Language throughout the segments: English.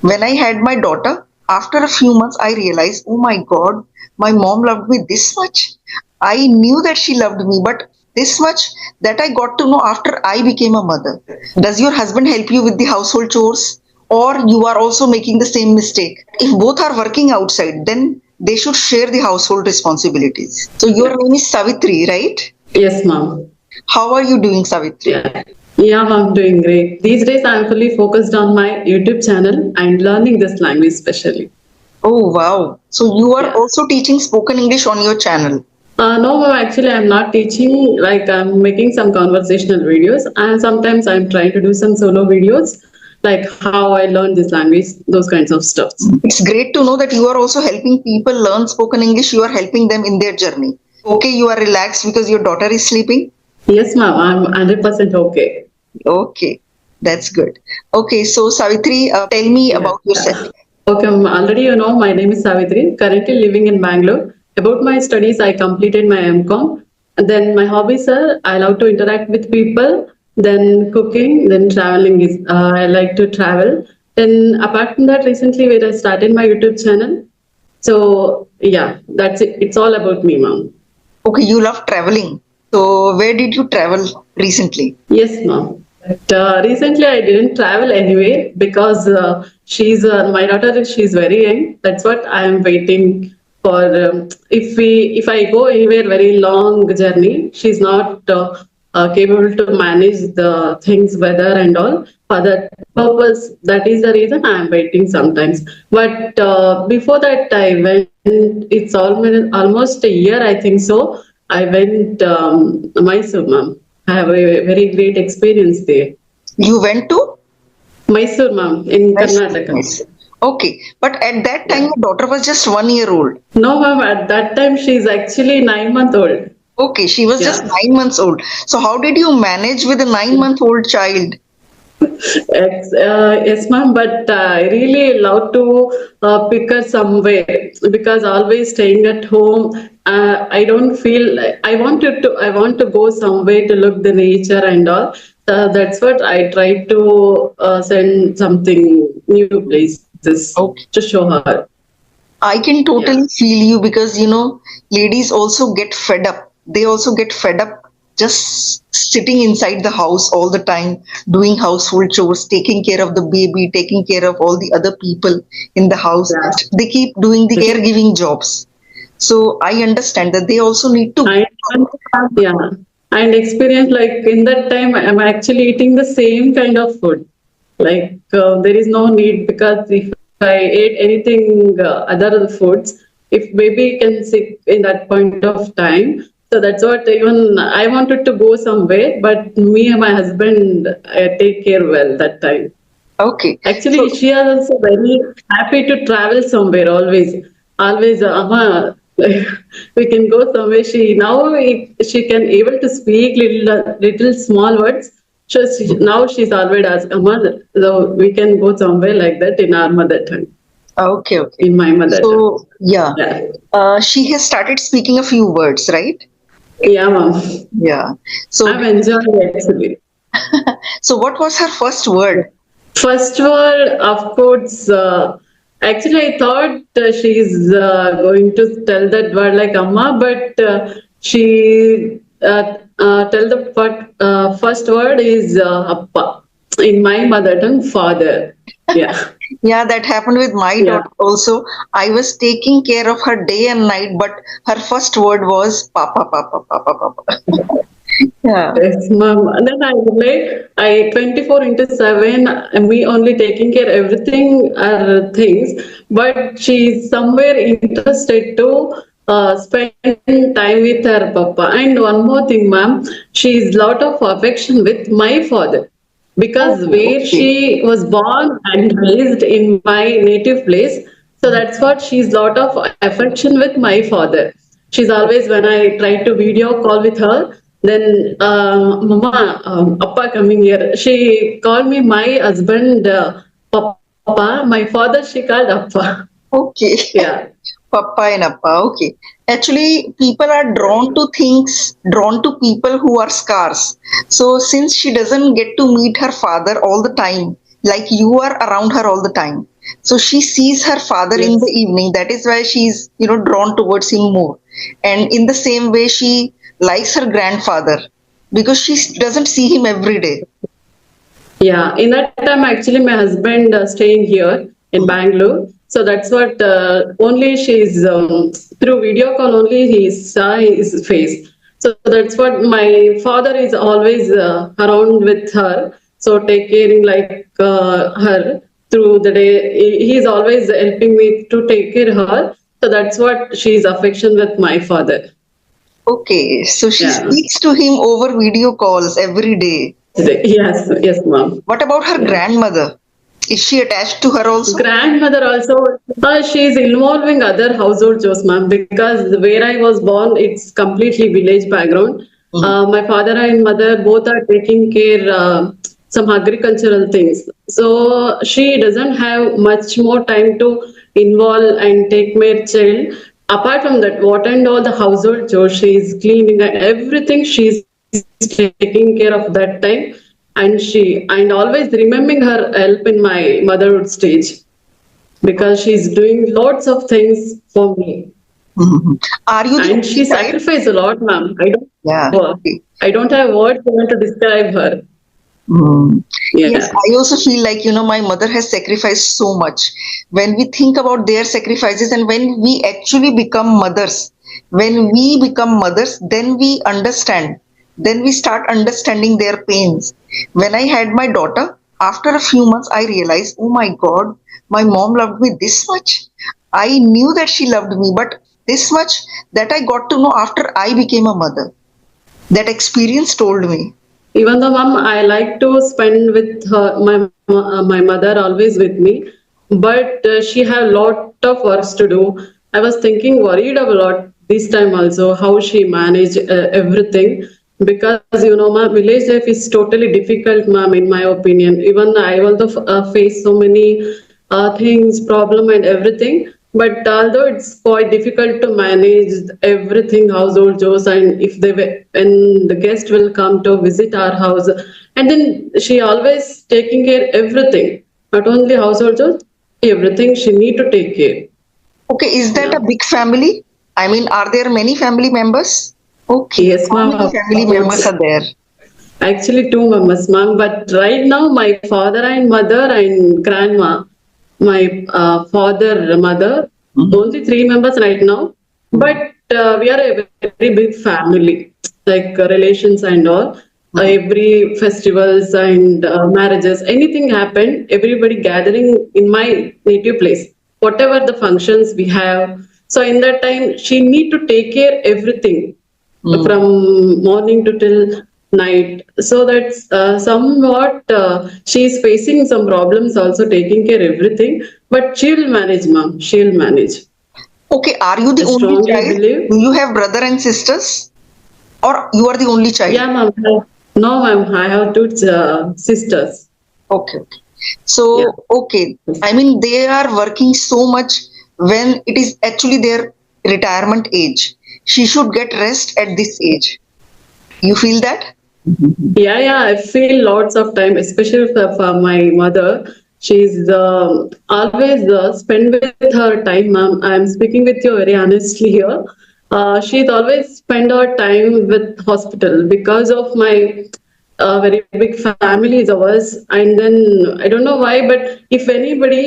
When I had my daughter, after a few months, I realized, oh my God, my mom loved me this much. I knew that she loved me, but this much that I got to know after I became a mother. Does your husband help you with the household chores? Or you are also making the same mistake? If both are working outside, then they should share the household responsibilities. So your name is Savitri, right? Yes, ma'am. How are you doing, Savitri? Yeah. Yeah, I'm doing great. These days, I'm fully focused on my YouTube channel and learning this language especially. Oh, wow. So you are Yeah. also teaching spoken English on your channel. No, ma'am, actually, I'm not teaching. Like, I'm making some conversational videos, and sometimes I'm trying to do some solo videos, like how I learned this language, those kinds of stuff. It's great to know that you are also helping people learn spoken English. You are helping them in their journey. Okay, you are relaxed because your daughter is sleeping. Yes, ma'am, I'm 100% okay. Okay, that's good. Okay, so Savitri, tell me Yeah. about yourself. Okay, already you know, my name is Savitri, currently living in Bangalore. About my studies, I completed my MCom. And then my hobbies are I love to interact with people, then cooking, then traveling is I like to travel. Then apart from that, recently where I started my YouTube channel. So yeah, that's it. It's all about me, mom. Okay, you love traveling. So where did you travel recently? Yes, ma'am. But recently, I didn't travel anywhere because she's my daughter. She's very young. That's what I am waiting for. If I go anywhere very long journey, she's not capable to manage the things, weather and all. For that purpose, that is the reason I am waiting sometimes. But before that, I went. It's almost a year, I think so. I went Mysore, ma'am. I have a very great experience there. You went to Mysore, ma'am, in Mysore. Karnataka. Mysore. Okay, but at that time Yeah. your daughter was just 1 year old. No, ma'am, at that time she's actually 9 months old. Okay, she was just Yeah. 9 months old. So how did you manage with a 9 month old child? Yes, ma'am, but I really love to pick her somewhere because always staying at home, I don't feel like I want to go somewhere to look the nature and all. That's what I try to send something new places Okay. to show her. I can Yeah. totally feel you because ladies also get fed up. They also get fed up just sitting inside the house all the time, doing household chores, taking care of the baby, taking care of all the other people in the house. Yeah. They keep doing the caregiving jobs. So I understand that they also need to. And yeah, and experience like in that time, I'm actually eating the same kind of food. Like there is no need because if I ate anything other foods, if baby can sick in that point of time, so that's what even I wanted to go somewhere, but me and my husband take care well that time. Okay. Actually, So she is also very happy to travel somewhere always. Always, we can go somewhere. She now she can able to speak little small words. So now she's always asked, Amma, so we can go somewhere like that in our mother tongue, okay, okay. in my mother tongue. So yeah, Yeah, she has started speaking a few words, right? yeah, mom. Yeah. So I'm enjoying it actually. so what was her first word? First word, of course. Actually, I thought she's going to tell that word like Amma, but she tell the first word is Appa in my mother tongue, father. Yeah, Yeah, that happened with my yeah. daughter also. I was taking care of her day and night, but her first word was Papa, Papa, Papa, Papa. Yeah. Yes, ma'am. And then I relate, I 24 into 7, me only taking care everything are things, but she's somewhere interested to spend time with her papa. And one more thing, ma'am, she's lot of affection with my father because Oh, where okay. she was born and raised in my native place, so that's what she's lot of affection with my father. She's always when I try to video call with her, then Mama, Appa coming here. She called me my husband Papa. My father she called Appa. Okay. Yeah. Papa and Appa. Okay. Actually, people are drawn to things, drawn to people who are scarce. So, since she doesn't get to meet her father all the time, like you are around her all the time, So she sees her father in the Yes. evening. That is why she's, drawn towards him more. And in the same way, she likes her grandfather because she doesn't see him every day. Yeah, in that time, actually, my husband staying here in Bangalore. So that's what only she's through video call only he saw his face. So that's what my father is always around with her. So take caring like her through the day. He is always helping me to take care of her. So that's what she's affection with my father. Okay, so she Yeah. speaks to him over video calls every day. Yes, yes, ma'am. What about her Yeah. grandmother? Is she attached to her also? Grandmother also, she's involving other household chores, ma'am, because where I was born, it's completely village background. Mhm. My father and mother both are taking care some agricultural things. So she doesn't have much more time to involve and take care child. Apart from that, what and all the household chores, she's cleaning and everything, she's taking care of that time. And always remembering her help in my motherhood stage because she's doing lots of things for me, Mhm. Are you the and only she child? sacrificed a lot, ma'am. Yeah. Okay. I don't have words even to describe her. Mm. Yes, Yeah. I also feel like, my mother has sacrificed so much. When we think about their sacrifices and when we actually become mothers, then we understand. Then we start understanding their pains. When I had my daughter, after a few months, I realized, oh my God, my mom loved me this much. I knew that she loved me, but this much that I got to know after I became a mother. That experience told me. Even though, mom, I like to spend with her, my mother always with me, but she have lot of works to do. I was thinking, worried a lot this time also, how she manage everything, because my village life is totally difficult, ma'am, in my opinion. Even I also face so many things, problem and everything. But although it's quite difficult to manage everything, household chores, and if when the guest will come to visit our house, and then she always taking care everything, not only household chores, everything she need to take care. Okay, is that Yeah. a big family? I mean, are there many family members? Okay, Yes, how ma'am, many of family members course. are there? Actually, two members, ma'am. But right now, my father and mother and grandma, my father, mother, Mhm. only three members right now. But we are a very big family, like relations and all. Mhm. Every festivals and marriages, anything happened, everybody gathering in my native place. Whatever the functions we have. So in that time, she need to take care everything Mhm. from morning to till night. So that's somewhat she's facing some problems also taking care everything, but she'll manage, mom. She'll manage. Okay, are you the I only strongly child? believe. Do you have brother and sisters? Or you are the only child? Yeah, ma'am. No, ma'am. I have two sisters. Okay, okay. Yeah. So, okay. I mean, they are working so much when it is actually their retirement age. She should get rest at this age. You feel that? Yeah, yeah, I feel lots of time, especially for my mother. She's always spend with her time, ma'am. I'm speaking with you very honestly here. She's always spend her time with hospital because of my very big family is ours. And then I don't know why, but if anybody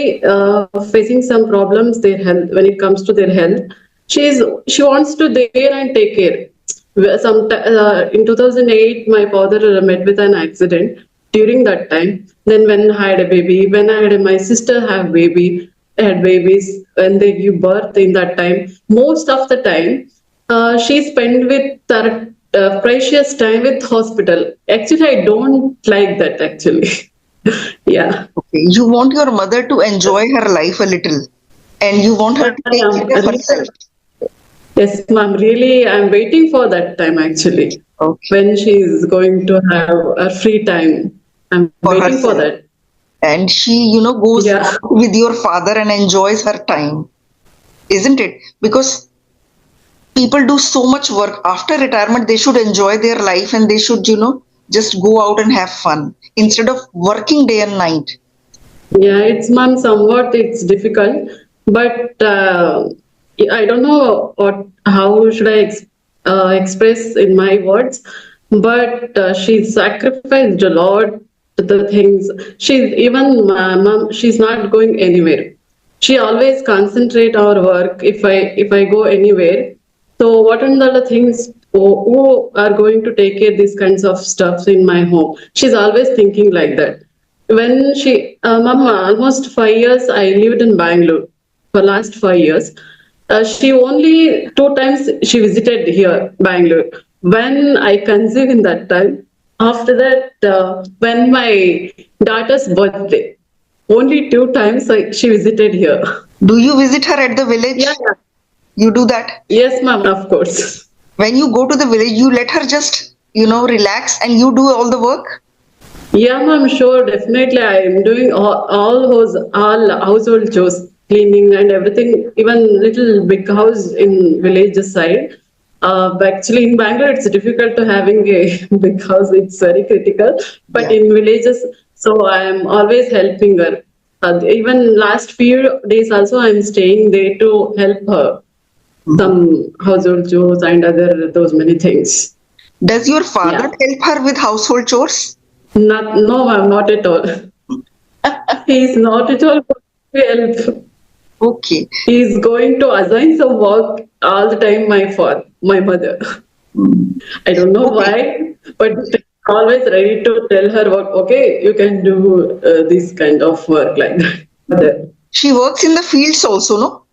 facing some problems, their health when it comes to their health, she wants to there and take care. In 2008, my father met with an accident during that time. Then when I had a baby, when I had my sister have baby, had babies when they give birth in that time. Most of the time, she spent with her precious time with hospital. Actually, I don't like that actually. Yeah. Okay. You want your mother to enjoy her life a little and you want her Yeah, to take yeah. care of herself. Yes, ma'am. Really, I'm waiting for that time actually. Okay. When she is going to have a free time. I'm For waiting for herself. that. And she, goes Yeah. out with your father and enjoys her time, isn't it? Because people do so much work after retirement, they should enjoy their life and they should, just go out and have fun instead of working day and night. Yeah, it's ma'am, somewhat it's difficult, but I don't know how should I express in my words, but she sacrificed a lot the things. She's even mom, she's not going anywhere. She always concentrate our work if I go anywhere. So what are the things who are going to take care these kinds of stuffs in my home? She's always thinking like that. When she, Mama, almost 5 years I lived in Bangalore for last 5 years. She only 2 times she visited here, Bangalore. When I conceived in that time, after that, when my daughter's birthday, only 2 times she visited here. Do you visit her at the Yeah, village? yeah. You do that? Yes, ma'am, of course. When you go to the village, you let her just, relax and you do all the work? Yeah, ma'am, sure, definitely. I am doing all household chores, cleaning and everything. Even little big house in village side. But actually, in Bangalore, it's difficult to having a big house. It's very critical. But Yeah. in villages, so I am always helping her. Even last few days also, I am staying there to help her Mhm. some household chores and other those many things. Does your father Yeah. help her with household chores? Not, no, ma'am, not at all. He's not at all going to help. Okay. He's going to assign some work all the time, my mother. Mm. I don't know Okay. why, but he's always ready to tell her work, okay, you can do this kind of work like that. Mother. She works in the fields also, no?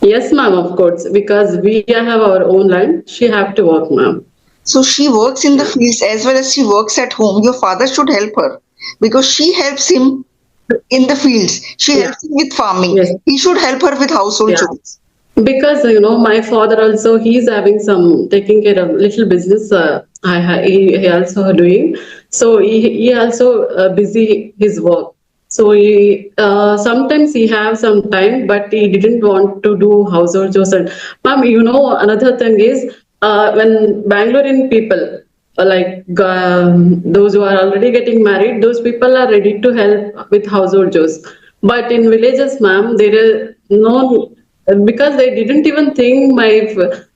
Yes, ma'am, of course, because we have our own land, she have to work, ma'am. So she works in the Yeah. fields as well as she works at home. Your father should help her because she helps him in the fields. She Yeah. helps him with farming. Yes. He should help her with household Yeah. chores. Because my father also he's having some taking care of little business. He also doing so he also busy his work. So he sometimes he have some time, but he didn't want to do household chores. And ma'am, another thing is when Bangalorean people those who are already getting married, those people are ready to help with household chores. But in villages, ma'am, there is no because they didn't even think my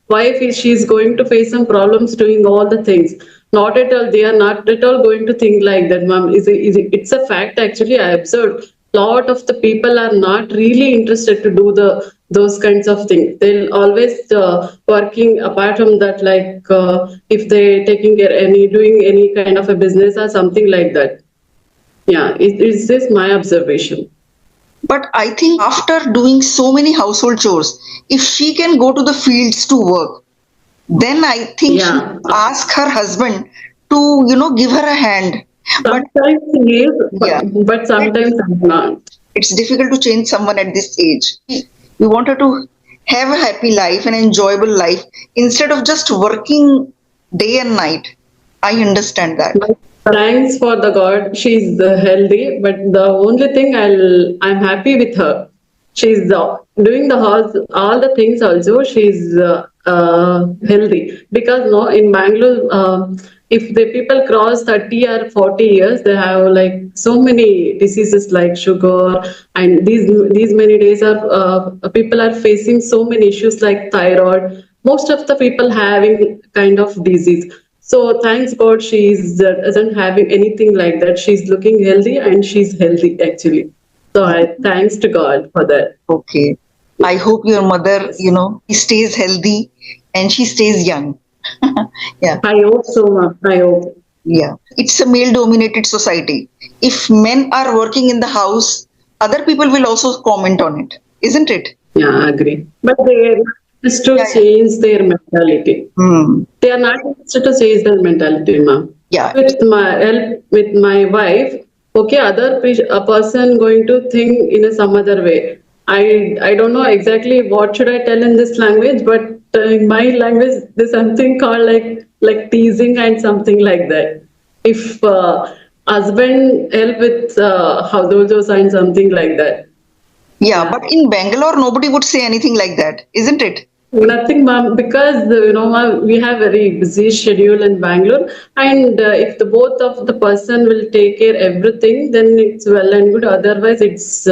wife is she's going to face some problems doing all the things. Not at all. They are not at all going to think like that, ma'am. It's a fact actually. I observed lot of the people are not really interested to do those kinds of things. They'll always working apart from that, like if they taking care any doing any kind of a business or something like that. Yeah, it's just my observation. But I think after doing so many household chores, if she can go to the fields to work, then I think she Yeah, should ask her husband to, give her a hand. But sometimes yes, yeah, but sometimes I'm not. it's difficult to change someone at this age. We want her to have a happy life, an enjoyable life, instead of just working day and night. I understand that. But thanks for the God, she's healthy. But the only thing I'm happy with her. She's doing the house, all the things. Also, she's healthy because no, in Bangalore, if the people cross 30 or 40 years, they have like so many diseases like sugar, and these many days are people are facing so many issues like thyroid. Most of the people having kind of disease. So thanks God she's isn't having anything like that. She's looking healthy and she's healthy actually. So I thanks to God for that. Okay. I hope your mother, Yes. she stays healthy and she stays young. Yeah. I hope so, ma'am. I hope. Yeah, it's a male dominated society. If men are working in the house, other people will also comment on it, isn't it? Yeah, I agree. But they are not just to Yeah, yeah. change their mentality. Hmm. They are not interested to change their mentality, ma'am. Yeah, With my help with my wife, okay, a person going to think in a some other way. I don't know exactly what should I tell in this language, but in my language there's something called like teasing and something like that. If husband help with household chores and something like that. yeah. Yeah. But in Bangalore, nobody would say anything like that, isn't it? Nothing, ma'am, because ma'am, we have very busy schedule in Bangalore, and if the both of the person will take care everything, then it's well and good. Otherwise, it's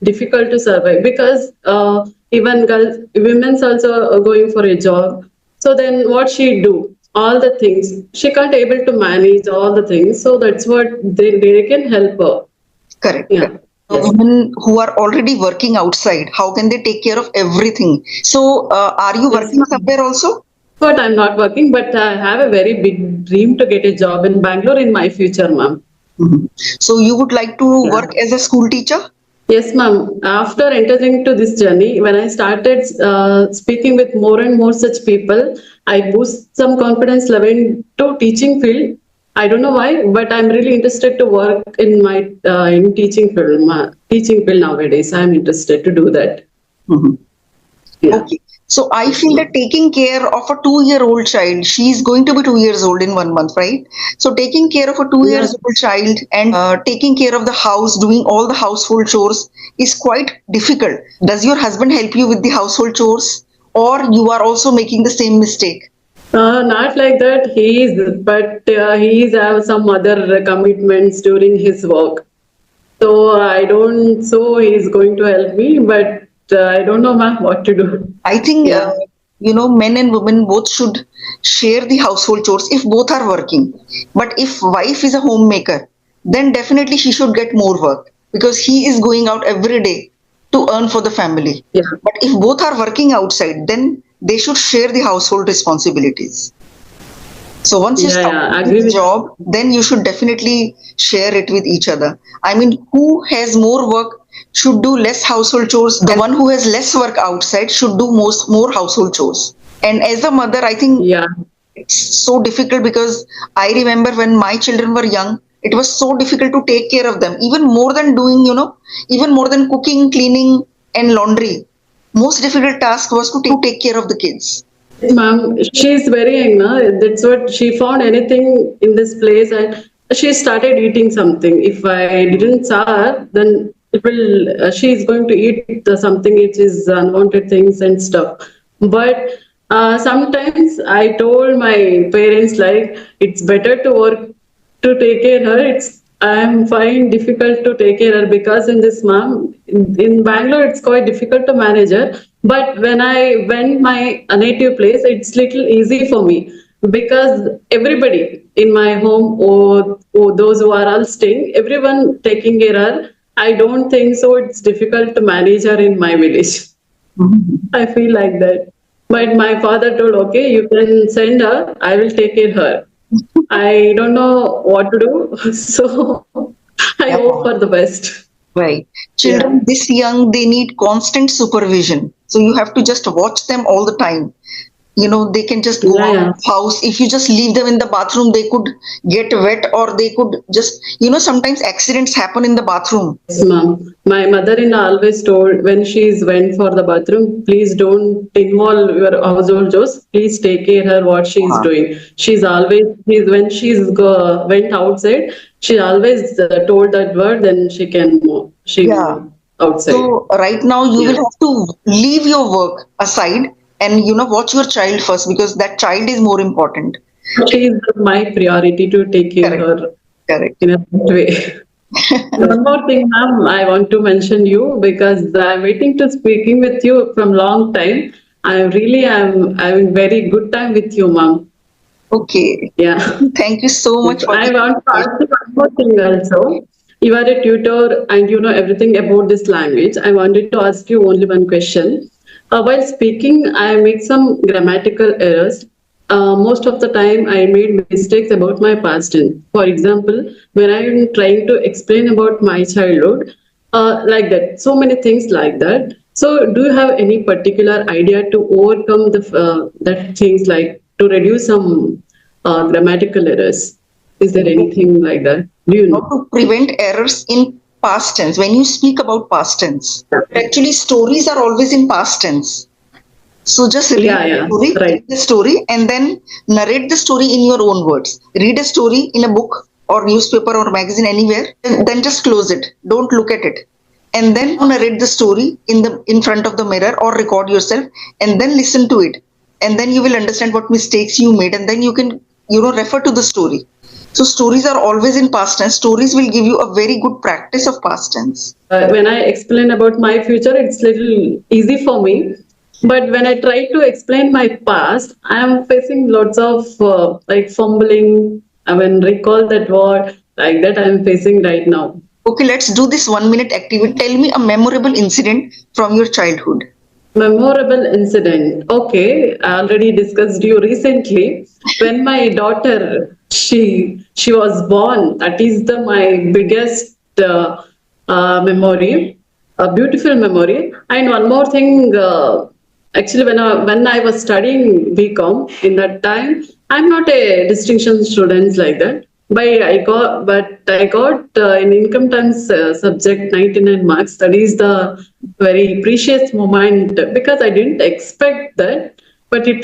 difficult to survive because even girls, women's also are going for a job. So then, what she do? All the things she can't able to manage all the things. So that's what they can help her. Correct. Yeah. Correct. Yes. Women who are already working outside, how can they take care of everything? So, are you Yes, working ma'am. somewhere also? But I'm not working, but I have a very big dream to get a job in Bangalore in my future, ma'am. Mhm. So, you would like to Yeah. work as a school teacher? Yes, ma'am. After entering to this journey, when I started speaking with more and more such people, I boost some confidence level to teaching field. I don't know why, but I'm really interested to work in my in teaching field. Teaching field nowadays, I'm interested to do that. Mhm. Yeah. Okay. So I Yes, feel ma'am. that taking care of a 2-year-old child, she's going to be 2 years old in 1 month, right? So taking care of a two Yeah. years old child and taking care of the house, doing all the household chores is quite difficult. Does your husband help you with the household chores, or you are also making the same mistake? Not like that. He is, but he is have some other commitments during his work. So I don't. So he is going to help me, but I don't know, ma'am, what to do. I think Yeah. men and women both should share the household chores if both are working. But if wife is a homemaker, then definitely she should get more work because he is going out every day to earn for the family. Yeah. But if both are working outside, then they should share the household responsibilities. So once you Yeah. start Yeah. I doing agree the with. job, then you should definitely share it with each other. I mean, who has more work should do less household chores. The one who has less work outside should do most more household chores. And as a mother, I think Yeah. it's so difficult because I remember when my children were young, it was so difficult to take care of them, even more than doing, even more than cooking, cleaning, and laundry. Most difficult task was to take care of the kids. Ma'am, she's very young, na? That's what she found anything in this place and she started eating something. If I didn't saw her, then it will. She is going to eat something which is unwanted things and stuff. But sometimes I told my parents like it's better to work to take care her. I'm find difficult to take care her because in this mom in Bangalore it's quite difficult to manage her. But when I went my native place, it's little easy for me because everybody in my home or those who are all staying, everyone taking care of her. I don't think so. It's difficult to manage her in my village. I feel like that. But my father told, okay, you can send her. I will take care of her. I don't know what to do, so I Yeah. hope for the best. Right. Yeah, Children this young, they need constant supervision. So you have to just watch them all the time. They can just go yeah, out yeah. of house. If you just leave them in the bathroom, they could get wet or they could just, sometimes accidents happen in the bathroom. Yes, ma'am. My mother-in-law always told when she's went for the bathroom, please don't involve your household chores. Please take care her what she's Uh, doing. When she's went outside, she always told that word. Then she yeah. moved outside. So right now you will Yeah. have to leave your work aside and, watch your child first because that child is more important. She is my priority to take care Correct. her Correct. in a good way. One more thing, ma'am, I want to mention you because I'm waiting to speaking with you from long time. I really am having very good time with you, ma'am. Okay. Yeah. Thank you so Yes, much for I the want to ask you one more thing also. You are a tutor and you know everything about this language. I wanted to ask you only one question. While speaking, I make some grammatical errors. Most of the time, I made mistakes about my past tense. For example, when I'm trying to explain about my childhood, like that, so many things like that. So, do you have any particular idea to overcome the that things like to reduce some grammatical errors? Is there anything like that? Do you how know? to prevent errors in past tense. When you speak about past tense, actually stories are always in past tense. So just Yeah, yeah, right. read the story, and then narrate the story in your own words. Read a story in a book or newspaper or magazine anywhere, and then just close it. Don't look at it. and then narrate the story in front of the mirror or record yourself and then listen to it, and then you will understand what mistakes you made, and then you can refer to the story. So stories are always in past tense. Stories will give you a very good practice of past tense. When I explain about my future, it's little easy for me. But when I try to explain my past, I am facing lots of like fumbling. I mean, recall that word like that I am facing right now. Okay, let's do this 1 minute activity. Tell me a memorable incident from your childhood. Memorable incident. Okay, I already discussed you recently when my daughter she was born. That is the my biggest memory, a beautiful memory. And one more thing. Actually, when I was studying BCom in that time, I'm not a distinction student like that. But I got in income tax subject 99 marks. That is the very precious moment because I didn't expect that, but it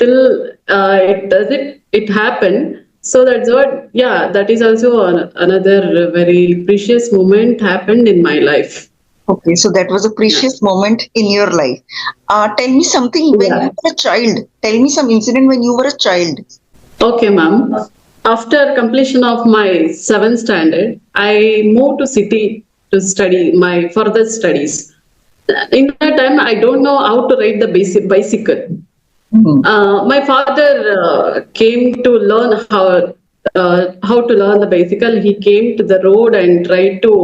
happened. So that's what, yeah, that is also another very precious moment happened in my life. Okay, so that was a Yeah. precious moment in your life. Tell me something when you Yeah. were a child. Tell me some incident when you were a child. Okay, ma'am. After completion of my seventh standard, I moved to city to study my further studies. In that time, I don't know how to ride the basic bicycle. Mhm. My father came to learn how to learn the bicycle. He came to the road and tried to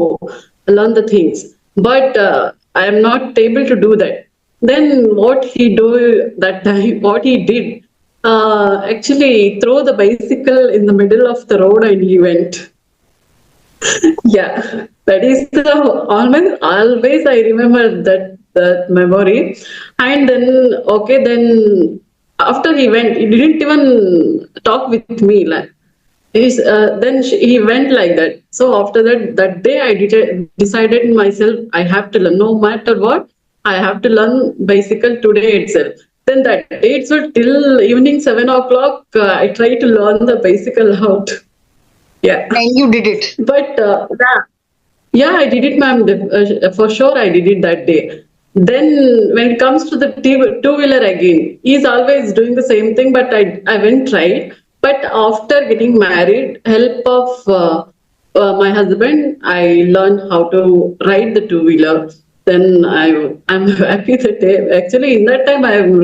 learn the things, but I am not able to do that. Then what he do that time? What he did? Actually, throw the bicycle in the middle of the road and he went. Yeah, that is the always I remember that memory. And then okay, then after he went, he didn't even talk with me. Like he went like that. So after that day, decided myself I have to learn no matter what. I have to learn bicycle today itself. Then that day itself till evening 7 o'clock, I try to learn the bicycle out. Yeah. And you did it. But yeah, yeah, I did it, ma'am. For sure, I did it that day. Then, when it comes to the two-wheeler again, he's always doing the same thing, but I went tried. But after getting married, help of my husband, I learned how to ride the two-wheeler. Then I'm happy that actually in that time I'm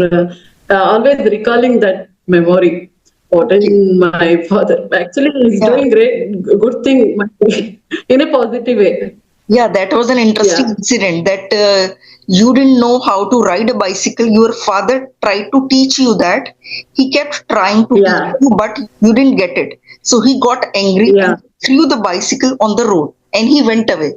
always recalling that memory. What Okay. in my father actually is Yeah. doing great, good thing in a positive way. Yeah, that was an interesting Yeah, incident that you didn't know how to ride a bicycle. Your father tried to teach you that. He kept trying to teach yeah, you, but you didn't get it. So he got angry yeah. and threw the bicycle on the road and he went away.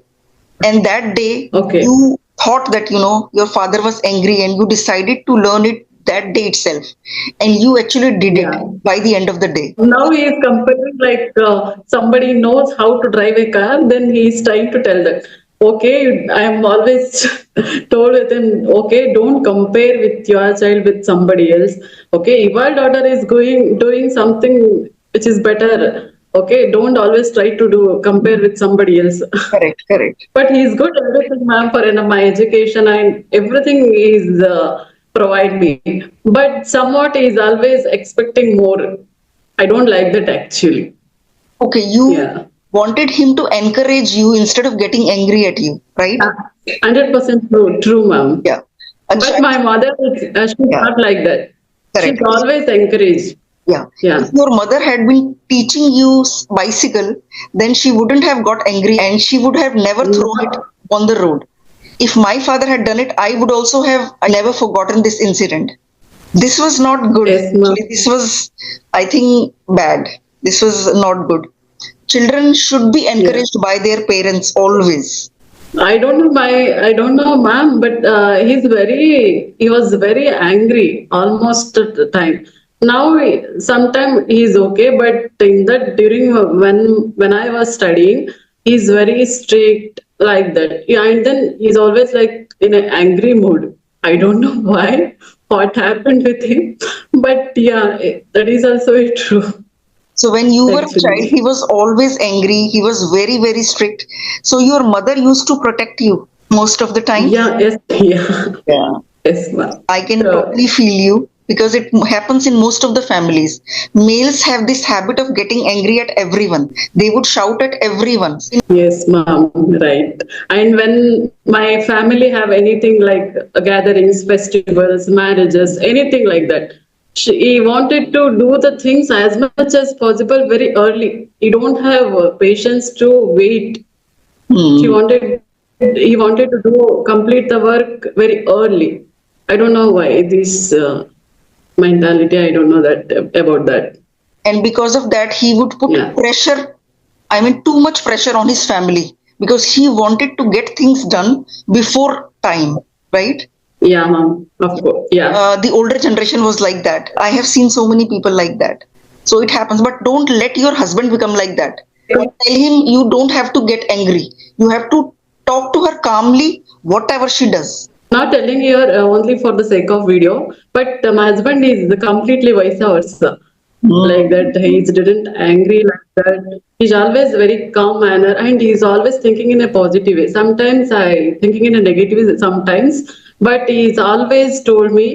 And that day, Okay. you thought that, your father was angry and you decided to learn it that day itself. And you actually did it Yeah. by the end of the day. Now he is comparing like somebody knows how to drive a car, then he is trying to tell that. Okay, I am always told with him, okay, don't compare with your child with somebody else. Okay, your daughter is going doing something which is better. Okay, don't always try to do compare with somebody else. Correct, correct. But he is good everything, ma'am, for my education and everything is provide me. But somewhat he is always expecting more. I don't like that actually. Okay, you Yeah. wanted him to encourage you instead of getting angry at you, right? 100% true, ma'am. Yeah. A But child, my mother, she's yeah, not like that. She's correct. always encouraged. Yeah. If Yeah. your mother had been teaching you bicycle, then she wouldn't have got angry and she would have never thrown it No. on the road. If my father had done it, I would also have never forgotten this incident. This was not good. Yes, ma'am. Actually, this was, I think, bad. This was not good. Children should be Yeah. encouraged by their parents always. I don't know, ma'am, but he was very angry almost at the time. Now, sometimes he's okay, but in that during when I was studying, he's very strict like that. Yeah, and then he's always like in an angry mood. I don't know why, what happened with him, but yeah, that is also true, So when you were a child, he actually. was always angry. He was very, very strict. So your mother used to protect you. most of the times. Yeah, yes, yeah, Yeah. yes, ma'am. I can Sure. totally feel you because it happens in most of the families. Males have this habit of getting angry at everyone. They would shout at everyone. Yes, ma'am, right. And when my family have anything like gatherings, festivals, marriages, anything like that, he wanted to do the things as much as possible very early. He don't have patience to wait. She Hmm. wanted, he wanted to do complete the work very early. I don't know why this mentality. I don't know that about that. And because of that, he would put Yeah. pressure, I mean, too much pressure on his family because he wanted to get things done before time, right? Yeah, ma'am. Of course. Yeah. The older generation was like that. I have seen so many people like that. So it happens, but don't let your husband become like that. Tell him you don't have to get angry. You have to talk to her calmly, whatever she does. Not telling here only for the sake of video, but my husband is completely vice versa. Like Hmm. that, he didn't angry like that. He's always very calm manner, and he's always thinking in a positive way. Sometimes I thinking in a negative way sometimes, but he's always told me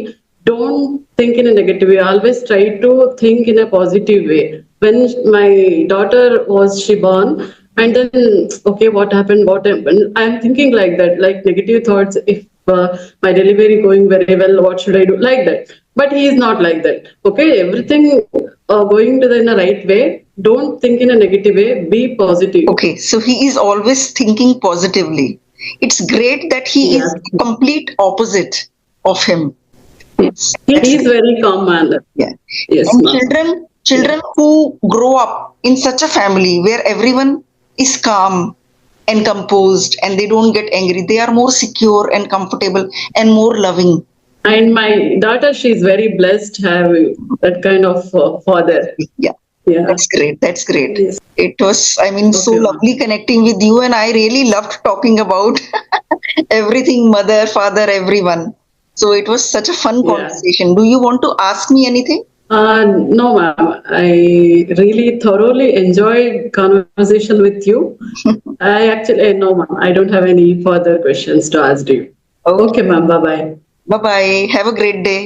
don't think in a negative way. Always try to think in a positive way. When my daughter was she born, and then okay, what happened? What happened? I'm thinking like that, like negative thoughts. If my delivery going very well, what should I do? Like that. But he is not like that. Okay, everything going to the in a right way. Don't think in a negative way. Be positive. Okay, so he is always thinking positively. It's great that he Yeah, is the complete opposite of him. he That's is great. very calm manner. Yeah. Yes, And ma'am. Yeah. children who grow up in such a family where everyone is calm and composed and they don't get angry, they are more secure and comfortable and more loving. And my daughter, she's very blessed having that kind of father. Yeah. Yeah. That's great. That's great. Yes. It was, I mean, so Okay, ma'am. lovely connecting with you, and I really loved talking about everything mother, father, everyone. So it was such a fun Yeah. conversation. Do you want to ask me anything? No, ma'am. I really thoroughly enjoyed conversation with you. I actually, no, ma'am. I don't have any further questions to ask you. Okay. Okay, ma'am. Bye bye. Bye bye. Have a great day.